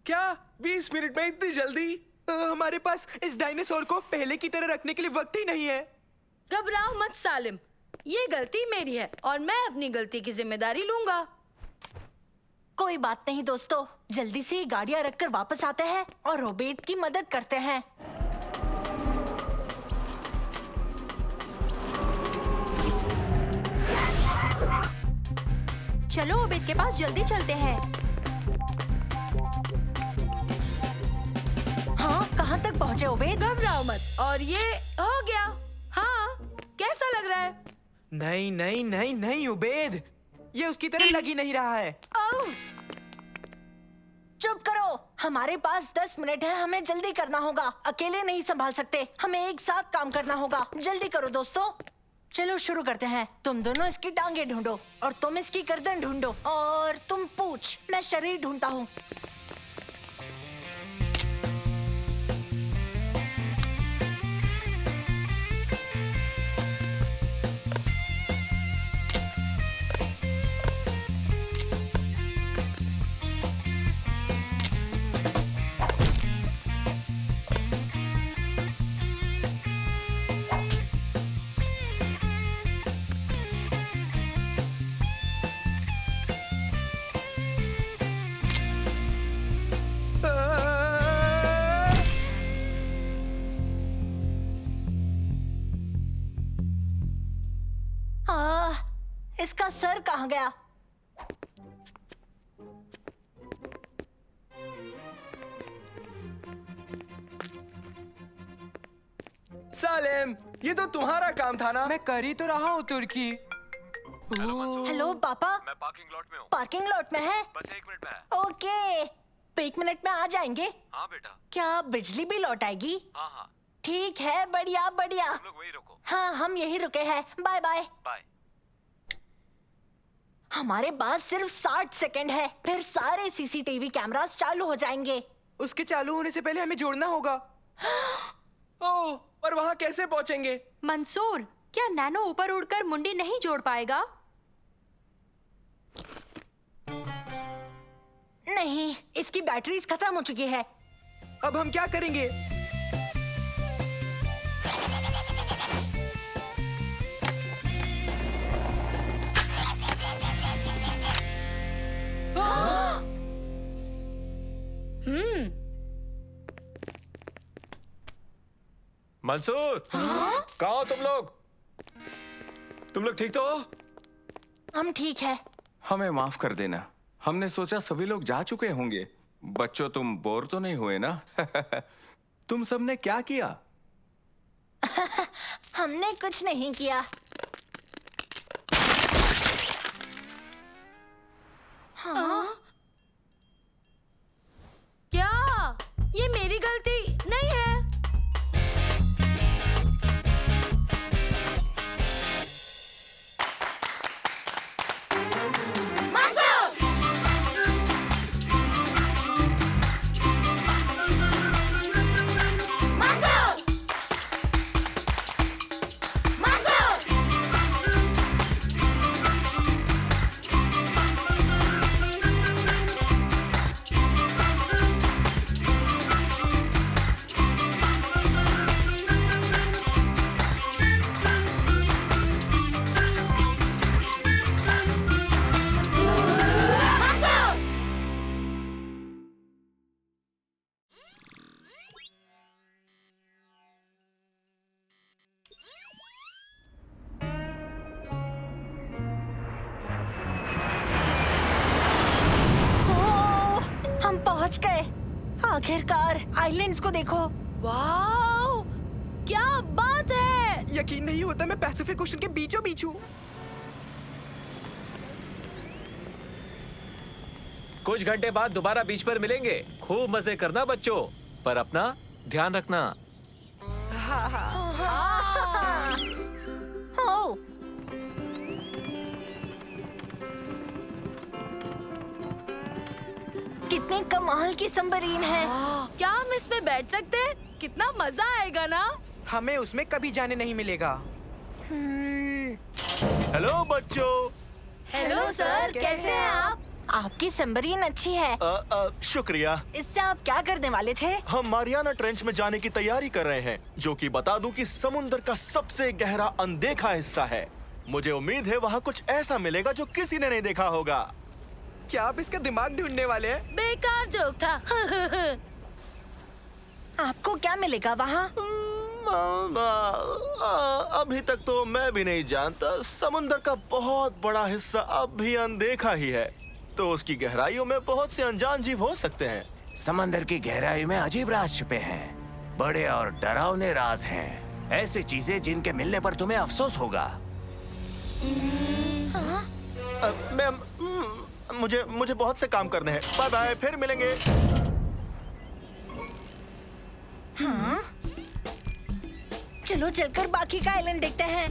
क्या 20 मिनट में इतनी जल्दी? हमारे पास इस डायनासोर को पहले की तरह रखने के लिए वक्त ही नहीं है। घबराओ मत सालिम, ये गलती मेरी है और मैं अपनी गलती की जिम्मेदारी लूंगा। कोई बात नहीं दोस्तों, जल्दी से गाड़ियाँ रखकर वापस आते हैं और उबेद की मदद करते हैं। चलो उबेद के पास जल्दी चलते हैं। हाँ कहाँ तक पहुँचे उबेद? घबराओ मत। और ये हो गया। हाँ, कैसा लग रहा है? नहीं नहीं नहीं नहीं उबेद, ये उसकी तरह लग ही नहीं रहा है। ओह, चुप करो, हमारे पास 10 मिनट है, हमें जल्दी करना होगा। अकेले नहीं संभाल सकते, हमें एक साथ काम करना होगा। जल्दी करो दोस्तों। चलो शुरू करते हैं। तुम दोनों इसकी टांगे ढूंढो और तुम इसकी गर्दन ढूंढो और तुम पूछ, मैं शरीर ढूंढता हूँ। इसका सर कहाँ गया? सालेम, ये तो तुम्हारा काम था ना। मैं कर ही तो रहा हूँ तुर्की। हेलो पापा। मैं पार्किंग लॉट में हूँ। पार्किंग लॉट में है? बस 1 मिनट में है। ओके, 1 मिनट में आ जाएंगे। हाँ बेटा। क्या बिजली भी लौट आएगी? हाँ हाँ। ठीक है, बढ़िया बढ़िया। तुम लोग वहीं रुको। हाँ हम यही रुके हैं। Bye bye. बाय। हमारे पास सिर्फ 60 सेकंड है, फिर सारे सीसीटीवी कैमरास चालू हो जाएंगे। उसके चालू होने से पहले हमें जोड़ना होगा। ओह, और वहाँ कैसे पहुँचेंगे? मंसूर, क्या नैनो ऊपर उड़कर मुंडी नहीं जोड़ पाएगा? नहीं, इसकी बैटरीज खत्म हो चुकी है। अब हम क्या करेंगे? मंसूर, कहाँ हो तुम लोग? तुम लोग ठीक तो हो? हम ठीक है। हमें माफ कर देना, हमने सोचा सभी लोग जा चुके होंगे। बच्चों तुम बोर तो नहीं हुए ना? तुम सबने क्या किया? हमने कुछ नहीं किया। हाँ? क्या ये मेरी गलती नहीं है? पहुंच गए। आखिरकार आइलैंड्स को देखो। वाओ, क्या बात है। यकीन नहीं होता मैं पैसिफिक ओशन के बीचों बीच हूँ। कुछ घंटे बाद दोबारा बीच पर मिलेंगे। खूब मजे करना बच्चों, पर अपना ध्यान रखना। ओ, कितनी कमाल की सबमरीन है। क्या हम इसमें बैठ सकते हैं? कितना मजा आएगा ना। हमें उसमें कभी जाने नहीं मिलेगा। हेलो बच्चों। हेलो सर, कैसे हैं आप? आपकी सबमरीन अच्छी है। शुक्रिया। इससे आप क्या करने वाले थे? हम मारियाना ट्रेंच में जाने की तैयारी कर रहे हैं, जो कि बता दूं कि समुद्र का सबसे गहरा अनदेखा हिस्सा है। मुझे उम्मीद है वहाँ कुछ ऐसा मिलेगा जो किसी ने नहीं देखा होगा। क्या आप इसका दिमाग ढूंढने वाले हैं? बेकार जोक था। आपको क्या मिलेगा वहाँ? अभी तक तो मैं भी नहीं जानता। समुद्र का बहुत बड़ा हिस्सा अब भी अनदेखा ही है, तो उसकी गहराइयों में बहुत से अनजान जीव हो सकते हैं। समंदर की गहराई में अजीब राज छुपे हैं, बड़े और डरावने राज हैं, ऐसी चीजें जिनके मिलने पर तुम्हें अफसोस होगा। मुझे बहुत से काम करने हैं। बाय बाय, फिर मिलेंगे। हाँ? चलो चलकर बाकी का आइलैंड देखते हैं।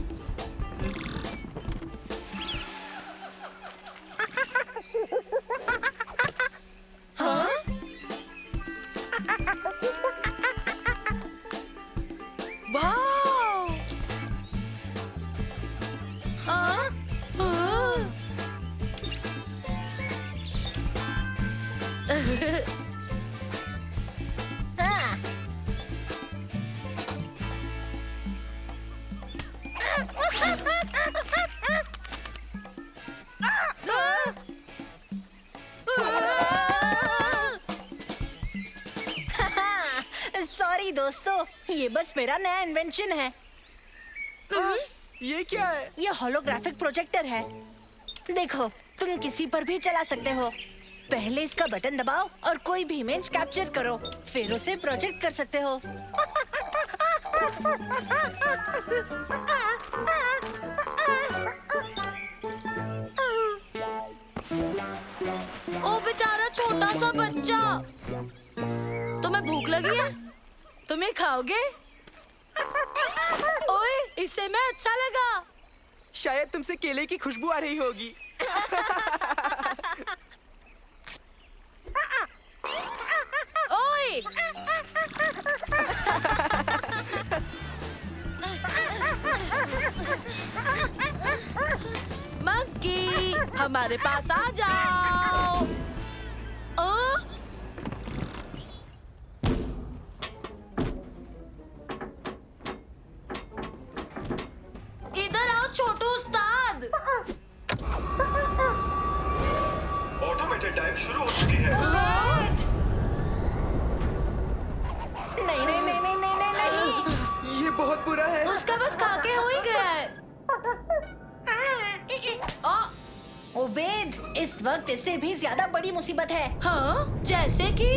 हाँ? वाओ! हाँ? हाँ। सॉरी दोस्तों, ये बस मेरा नया इन्वेंशन है। ये क्या है? ये होलोग्राफिक प्रोजेक्टर है। देखो, तुम किसी पर भी चला सकते हो। पहले इसका बटन दबाओ और कोई भी इमेज कैप्चर करो, फिर उसे प्रोजेक्ट कर सकते हो। ओ बेचारा छोटा सा बच्चा। तुम्हें भूख लगी है? तुम्हें खाओगे? ओए, इससे मैं अच्छा लगा। शायद तुमसे केले की खुशबू आ रही होगी। ओए! मंकी, हमारे पास आ जाओ। इधर आओ छोटू उस्ताद। ऑटोमेटेड डाइव शुरू हो चुकी है। नहीं नहीं नहीं नहीं नहीं नहीं। ये बहुत बुरा है। उसका बस खाके हो ही गया है। ओबेद, इस वक्त इससे भी ज्यादा बड़ी मुसीबत है। हाँ, जैसे कि?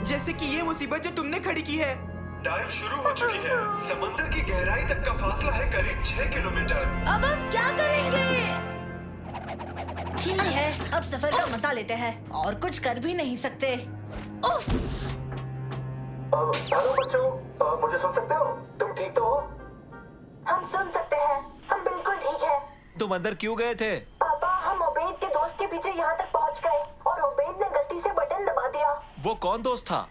जैसे कि ये मुसीबत जो तुमने खड़ी की है। डाइव शुरू हो चुकी है। समंदर की गहराई तक का फासला है करीब 6 किलोमीटर। अब हम क्या करेंगे? ठीक है, अब सफर का मजा लेते हैं और कुछ कर भी नहीं सकते। उफ! हेलो बच्चों, मुझे सुन सकते हो? तुम ठीक तो हो? हम सुन सकते हैं। हम बिल्कुल ठीक है। तुम अंदर क्यों गए थे? पापा, हम ओबेद के दोस्त के पीछे यहाँ तक पहुँच गए और ओबेद ने गलती से बटन दबा दिया। वो कौन दोस्त था?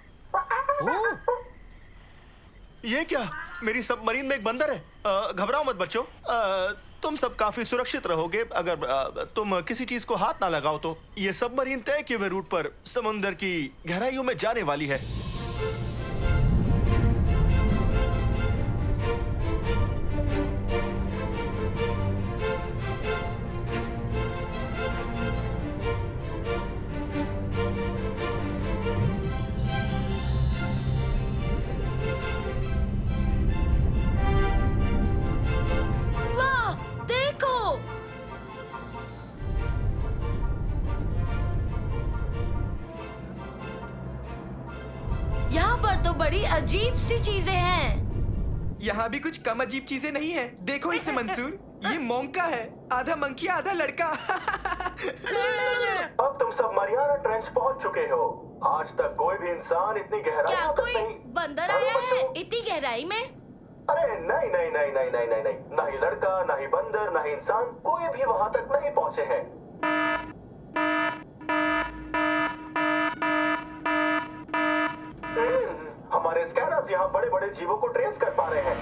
ये क्या? मेरी सबमरीन में एक बंदर है। घबराओ मत बच्चों, तुम सब काफी सुरक्षित रहोगे अगर तुम किसी चीज को हाथ ना लगाओ तो। ये सबमरीन तय किए हुए रूट पर समुद्र की गहराइयों में जाने वाली है। बड़ी अजीब सी चीजें हैं। यहाँ भी कुछ कम अजीब चीजें नहीं है। देखो इसे मंसूर, ये मोंका है, आधा मंकी आधा लड़का। अब तुम सब मरियाना ट्रेंच पहुंच चुके हो। आज तक कोई भी इंसान इतनी गहराई क्या तक कोई नहीं। बंदर आया है इतनी गहराई में? अरे नहीं नहीं नहीं नहीं नहीं नहीं नहीं, ना ही लड़का, ना ही बंदर, ना ही इंसान, कोई भी वहां तक नहीं पहुंचे हैं। हमारे स्कैनर्स यहाँ बड़े बड़े जीवों को ट्रेस कर पा रहे हैं।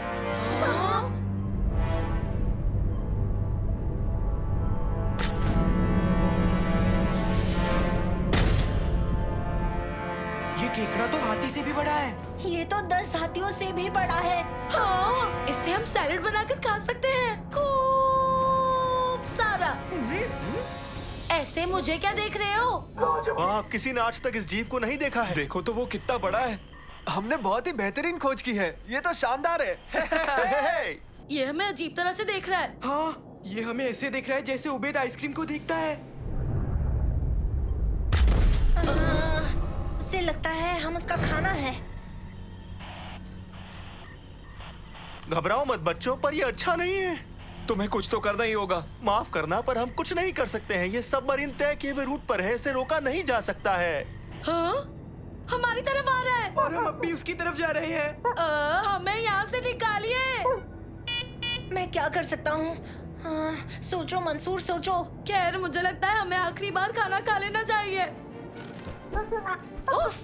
ये केकड़ा तो हाथी से भी बड़ा है। ये तो 10 हाथियों से भी बड़ा है। हाँ, इससे हम सैलेड बनाकर खा सकते हैं, खूब सारा। ऐसे मुझे क्या देख रहे हो? लाजवाब, किसी ने आज तक इस जीव को नहीं देखा है। देखो तो वो कितना बड़ा है। हमने बहुत ही बेहतरीन खोज की है। ये तो शानदार है। ये हमें अजीब तरह से देख रहा है। हाँ, ये हमें ऐसे देख रहा है जैसे उबैद आइसक्रीम को देखता है। उसे लगता है हम उसका खाना है। घबराओ मत बच्चों, पर ये अच्छा नहीं है। तुम्हें कुछ तो करना ही होगा। माफ करना, पर हम कुछ नहीं कर सकते हैं। ये सबमरीन तय किए हुए रूट पर है, इसे रोका नहीं जा सकता है। हाँ? हमारी तरफ आ रहा है और हम अब भी उसकी तरफ जा रहे हैं। हमें यहाँ से निकालिए। मैं क्या कर सकता हूँ? सोचो मंसूर, सोचो। खैर, मुझे लगता है हमें आखिरी बार खाना खा लेना चाहिए। उफ!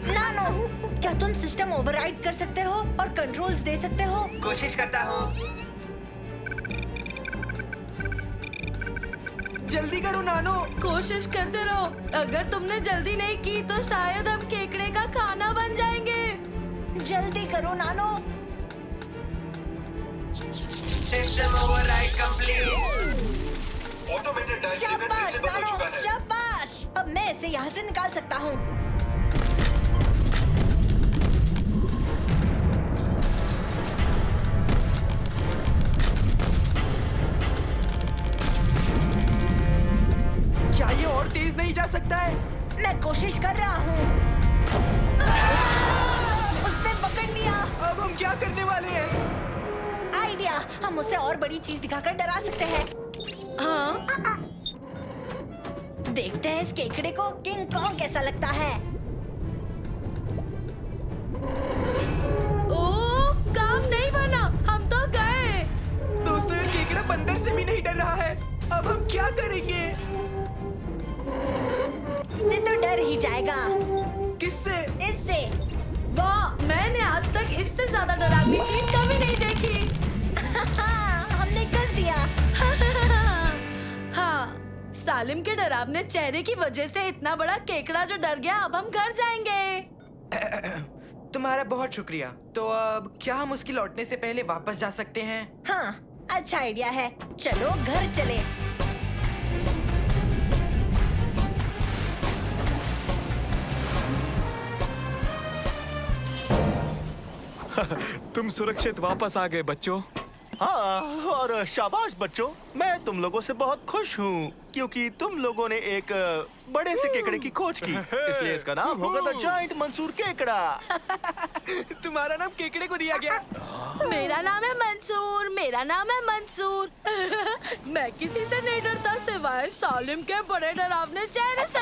नानो, क्या तुम सिस्टम ओवरराइड कर सकते हो और कंट्रोल्स दे सकते हो? कोशिश करता हूँ। जल्दी करो नानो। कोशिश करते रहो। अगर तुमने जल्दी नहीं की तो शायद हम केकड़े का खाना बन जाएंगे। जल्दी करो नानो। System override complete. शाबाश नानो, शाबाश। अब मैं इसे यहाँ से निकाल सकता हूँ। क्या ये और तेज नहीं जा सकता है? मैं कोशिश कर रहा हूँ। उसने पकड़ लिया। अब हम क्या करने वाले हैं? आइडिया, हम उसे और बड़ी चीज दिखाकर डरा सकते हैं। हाँ? देखते हैं इस केकड़े को किंग कॉन्ग कैसा लगता है। ओ, काम नहीं बना। हम तो गए। दोस्तों, ये केकड़ा बंदर से भी नहीं डर रहा है। अब हम क्या करेंगे? इससे तो डर ही जाएगा। किससे? इससे। वाह, मैंने आज तक इससे ज्यादा डरावनी चीज कभी नहीं देखी। हमने कर दिया। हाँ, सालिम के डरावने चेहरे की वजह से इतना बड़ा केकड़ा जो डर गया। अब हम घर जाएंगे। तुम्हारा बहुत शुक्रिया। तो अब क्या हम उसकी लौटने से पहले वापस जा सकते हैं? हाँ, अच्छा आइडिया है। चलो घर चले। तुम सुरक्षित वापस आ गए बच्चों। हाँ, और शाबाश बच्चों, मैं तुम लोगों से बहुत खुश हूँ क्योंकि तुम लोगों ने एक बड़े से केकड़े की खोज की, इसलिए इसका नाम होगा द जायंट मंसूर केकड़ा। तुम्हारा नाम केकड़े को दिया गया। मेरा नाम है मंसूर। मेरा नाम है मंसूर। मैं किसी से नहीं डरता सिवाय सालिम के बड़े डरावने चेहरे से।